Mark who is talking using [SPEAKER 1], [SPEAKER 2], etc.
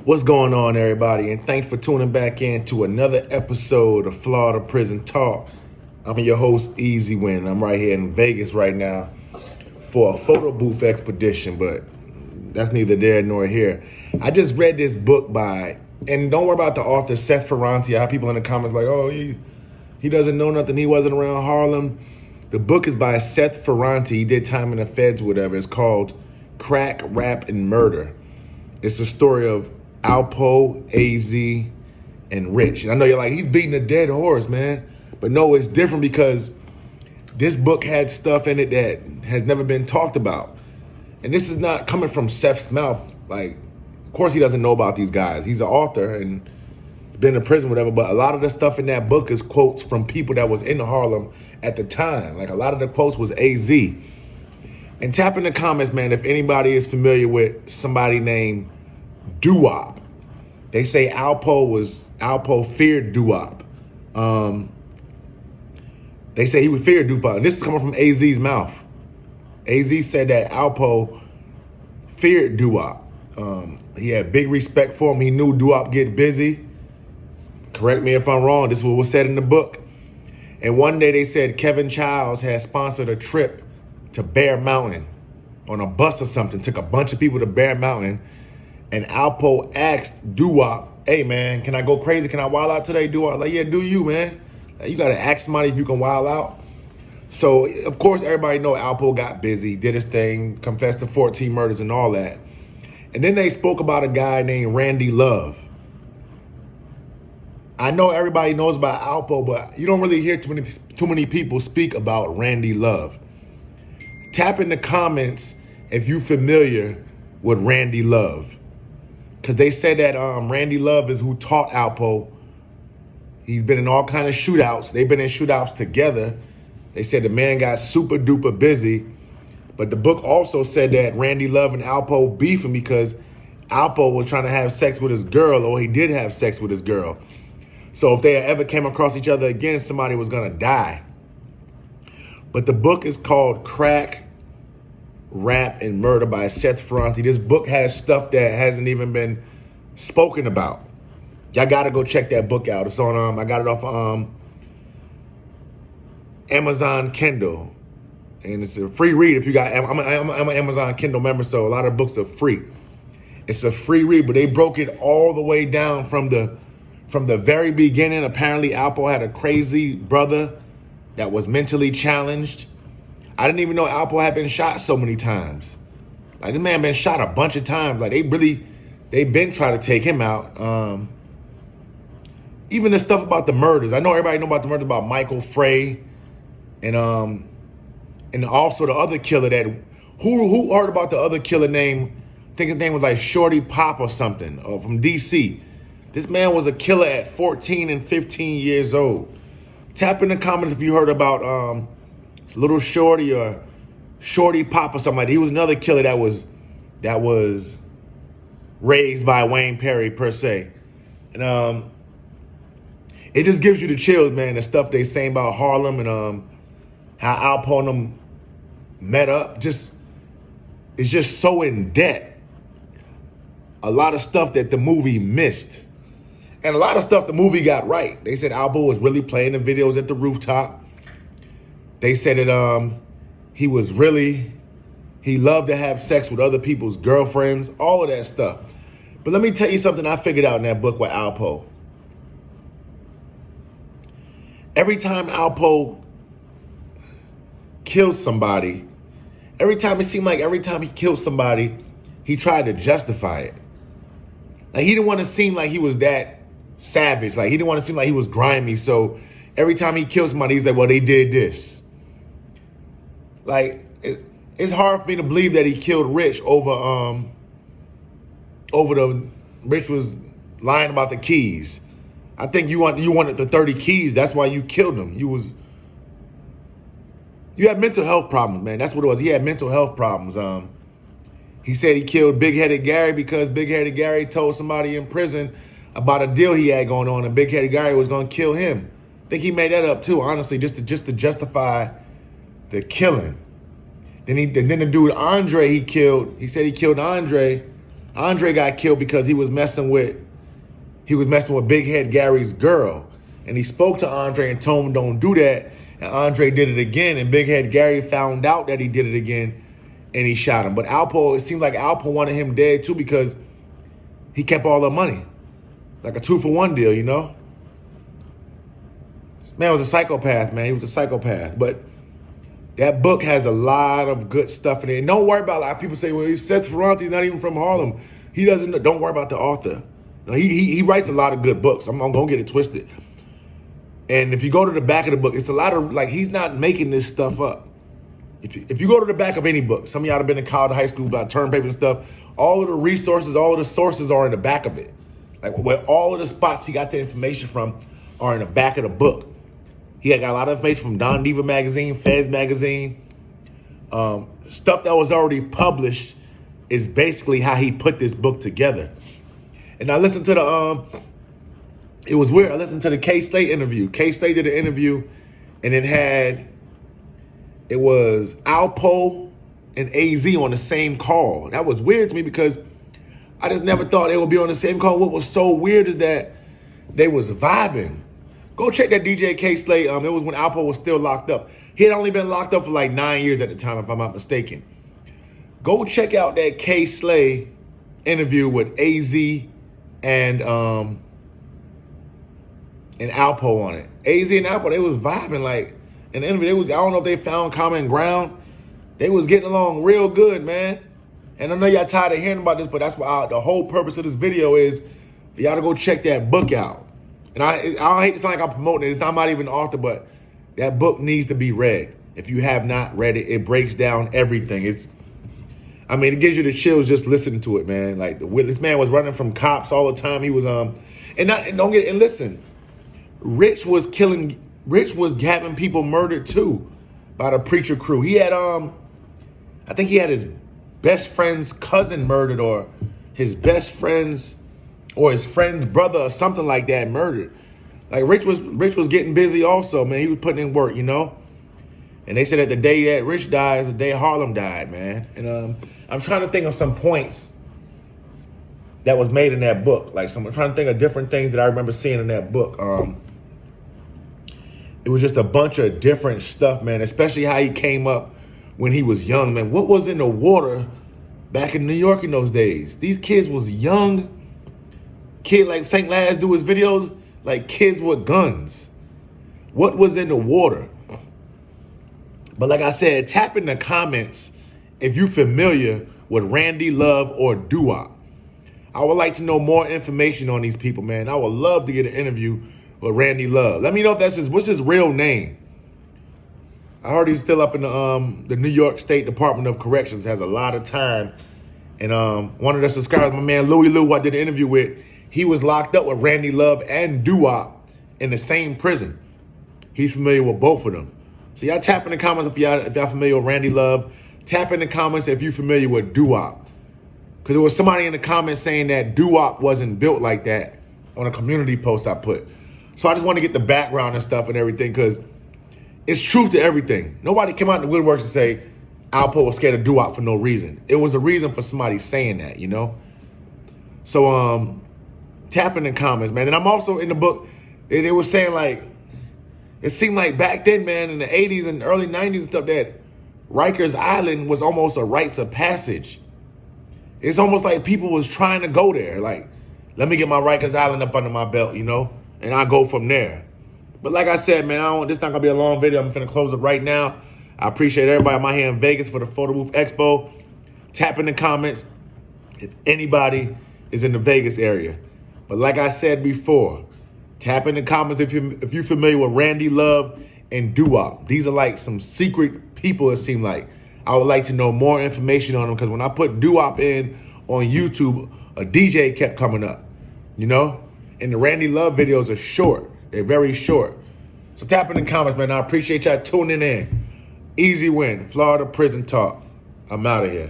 [SPEAKER 1] What's going on, everybody? And thanks for tuning back in to another episode of Florida Prison Talk. I'm your host, Easy Win. I'm right here in Vegas right now for a photo booth expedition, but that's neither there nor here. I just read this book by, and don't worry about the author, Seth Ferranti. I have people in the comments like, oh, he doesn't know nothing. He wasn't around Harlem. The book is by Seth Ferranti. He did time in the feds, whatever. It's called Crack, Rap, and Murder. It's a story of Alpo, AZ, and Rich. And I know you're like, he's beating a dead horse, man. But no, it's different because this book had stuff in it that has never been talked about. And this is not coming from Seth's mouth. Like, of course he doesn't know about these guys. He's an author and he's been in prison, whatever. But a lot of the stuff in that book is quotes from people that was in Harlem at the time. Like, a lot of the quotes was AZ. And tap in the comments, man, if anybody is familiar with somebody named Doowop. They say Alpo feared Doowop. They say he would fear Doowop. And this is coming from AZ's mouth. AZ said that Alpo feared Doowop. He had big respect for him. He knew Doowop get busy. Correct me if I'm wrong. This is what was said in the book. And one day they said Kevin Childs had sponsored a trip to Bear Mountain on a bus or something. Took a bunch of people to Bear Mountain. And Alpo asked Doowop, hey, man, can I go crazy? Can I wild out today, Doowop? Like, yeah, do you, man. Like, you got to ask somebody if you can wild out. So, of course, everybody know Alpo got busy, did his thing, confessed to 14 murders and all that. And then they spoke about a guy named Randy Love. I know everybody knows about Alpo, but you don't really hear too many people speak about Randy Love. Tap in the comments if you're familiar with Randy Love. Because they said that Randy Love is who taught Alpo. He's been in all kind of shootouts. They've been in shootouts together. They said the man got super duper busy. But the book also said that Randy Love and Alpo beefing because Alpo was trying to have sex with his girl, or he did have sex with his girl. So if they ever came across each other again, somebody was going to die. But the book is called Crack, Rap, and Murder by Seth Ferranti. This book has stuff that hasn't even been spoken about. Y'all got to go check that book out. It's on, I got it off Amazon Kindle. And it's a free read if you got, I'm an Amazon Kindle member, so a lot of books are free. It's a free read, but they broke it all the way down from the very beginning. Apparently, Alpo had a crazy brother that was mentally challenged. I didn't even know Alpo had been shot so many times. Like, this man been shot a bunch of times. Like, they've been trying to take him out. Even the stuff about the murders. I know everybody know about the murders about Michael Frey and also the other killer that who heard about the other killer name? I think his name was like Shorty Pop or something, or from DC. This man was a killer at 14 and 15 years old. Tap in the comments if you heard about Little Shorty or Shorty Pop or something like that. He was another killer that was raised by Wayne Perry per se. And it just gives you the chills, man, the stuff they saying about Harlem and how Alpo and them met up. It's just so in depth. A lot of stuff that the movie missed. And a lot of stuff the movie got right. They said Alpo was really playing the videos at the rooftop. They said that he loved to have sex with other people's girlfriends, all of that stuff. But let me tell you something I figured out in that book with Alpo. Every time Alpo killed somebody, every time he killed somebody, he tried to justify it. Like, he didn't want to seem like he was that savage. Like, he didn't want to seem like he was grimy. So every time he killed somebody, he's like, well, they did this. Like, it's hard for me to believe that he killed Rich over Rich was lying about the keys. I think you wanted the 30 keys. That's why you killed him. You had mental health problems, man. That's what it was. He had mental health problems. He said he killed Big Headed Gary because Big Headed Gary told somebody in prison about a deal he had going on, and Big Headed Gary was going to kill him. I think he made that up too, honestly, just to justify the killing. Then the dude Andre he said he killed Andre Andre got killed because he was messing with Big Head Gary's girl. And he spoke to Andre and told him don't do that. And Andre did it again. And Big Head Gary found out that he did it again and he shot him. But Alpo, it seemed like Alpo wanted him dead too because he kept all the money. Like a 2-for-1 deal, you know? Man was a psychopath, man. He was a psychopath. But that book has a lot of good stuff in it. And don't worry about, a lot of people say, well, Seth Ferrante's not even from Harlem. He doesn't, don't worry about the author. No, he writes a lot of good books. I'm going to get it twisted. And if you go to the back of the book, it's a lot of, like, he's not making this stuff up. If you go to the back of any book, some of y'all have been in college, high school, about term paper and stuff, all of the resources, all of the sources are in the back of it. Like, where all of the spots he got the information from are in the back of the book. He had got a lot of information from Don Diva magazine, Fez magazine. Stuff that was already published is basically how he put this book together. And I listened to it was weird. I listened to the K-Slate interview. K-Slate did an interview, and it was Alpo and AZ on the same call. That was weird to me because I just never thought they would be on the same call. What was so weird is that they was vibing. Go check that DJ K-Slate. It was when Alpo was still locked up. He had only been locked up for like 9 years at the time, if I'm not mistaken. Go check out that K-Slate interview with AZ and Alpo on it. AZ and Alpo, they was vibing like in the interview. I don't know if they found common ground. They was getting along real good, man. And I know y'all tired of hearing about this, but that's why the whole purpose of this video is for y'all to go check that book out. And I don't hate to sound like I'm promoting it. I'm not even an author, but that book needs to be read. If you have not read it, it breaks down everything. It gives you the chills just listening to it, man. Like this man was running from cops all the time. He was listen, Rich was having people murdered too by the preacher crew. He had I think he had his best friend's cousin murdered, or his best friend's or his friend's brother or something like that murdered. Like Rich was getting busy also, man. He was putting in work, you know? And they said that the day that Rich died, the day Harlem died, man. And I'm trying to think of some points that was made in that book. I'm trying to think of different things that I remember seeing in that book. It was just a bunch of different stuff, man, especially how he came up when he was young, man. What was in the water back in New York in those days? These kids was young. Kid like St. Laz do his videos, like kids with guns. What was in the water? But like I said, tap in the comments if you're familiar with Randy Love or Doowop. I would like to know more information on these people, man. I would love to get an interview with Randy Love. Let me know if what's his real name. I heard he's still up in the New York State Department of Corrections, has a lot of time. And one of the subscribers, my man Louie Lou, who I did an interview with, he was locked up with Randy Love and Doowop in the same prison. He's familiar with both of them. So y'all tap in the comments if y'all familiar with Randy Love. Tap in the comments if you're familiar with Doowop. Because there was somebody in the comments saying that Doowop wasn't built like that on a community post I put. So I just want to get the background and stuff and everything because it's truth to everything. Nobody came out in the woodworks and say Alpo was scared of Doowop for no reason. It was a reason for somebody saying that, you know? So tap in the comments, man. And I'm also in the book, they were saying like, it seemed like back then, man, in the 80s and early 90s and stuff, that Rikers Island was almost a rites of passage. It's almost like people was trying to go there. Like, let me get my Rikers Island up under my belt, you know? And I go from there. But like I said, man, this not gonna be a long video. I'm finna close it right now. I appreciate everybody. I'm out here in Vegas for the Photo Booth Expo. Tap in the comments if anybody is in the Vegas area. But like I said before, tap in the comments if you're familiar with Randy Love and Doowop. These are like some secret people, it seems like. I would like to know more information on them because when I put Doowop in on YouTube, a DJ kept coming up, you know? And the Randy Love videos are short. They're very short. So tap in the comments, man. I appreciate y'all tuning in. Easy win. Florida Prison Talk. I'm out of here.